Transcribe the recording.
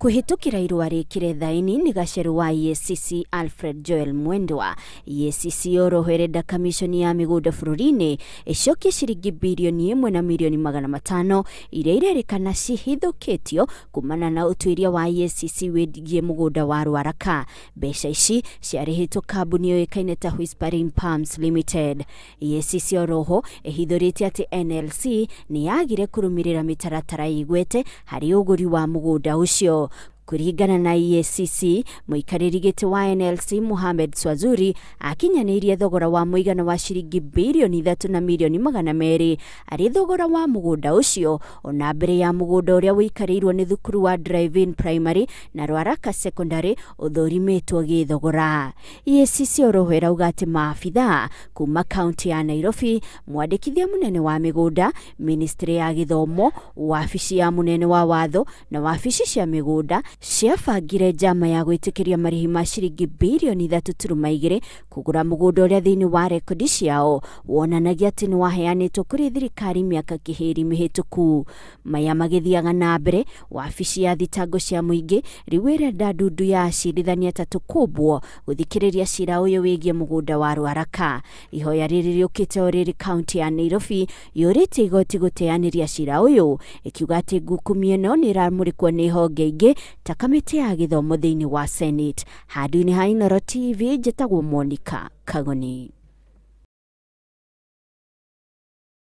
Kuhitukira irua rikire thaini ni gaceru wa EACC Alfred Joel Mwendwa. EACC orohereda kamishoni ya migunda bururi-ini icokie ciringi bilioni 1 na milioni 500 iria irerikana cihithukitio kumana na utuiria wa EACC wigie mugunda wa Ruaraka. Mbeca ici ciarihitwo kambuni yoikaine ta Whispering Palms Limited. EACC oroho ihithuritie ati NLC ni yagire kurumirira mitaratara igwete hari uguri wa mugunda ucio. Kuringana na EACC, muikariri giti wa NLC Mohamed Swazuri akinyanirie thogora wa muigana wa ciringi bilioni 3 na milioni 200 ari thogora wa mugunda ucio ona mbere ya mugunda uria wikarirwo ni thukuru wa Drive-In Primary na Ruaraka Secondary uthorimetwo githogora. EACC orohera ugati maabitha kuma kaunti ya Nairobi, mwandikithia munene wa migunda, ministry ya githomo, wabici ya munene wa watho na wabici cia migunda ciabangire njama ya gwitikiria marihi ma ciringi bilioni 3.2 kugura mugunda uria thiini wa rekodi ciao wonanagia ati ni waheanitwo kuri thirikari miaka kihiri mihituku. Maya magithiaga na mbere, wabici ya thitango cia muingi riu irenda ndundu ya acirithania tatu kubwo guthikiriria cira uyu wigie mugunda wa Ruaraka. Ihoya riri riukite o riri kaunti ya Nairobi yurite igoti guteaniria cira uyu ikiuga ati ngukumio no ni iramurikwo ni honge ingi ta kamiti ya githomo thiini wa Senate. Handũ-inĩ ha Inooro TV, njĩtagwo Monica Kagoni.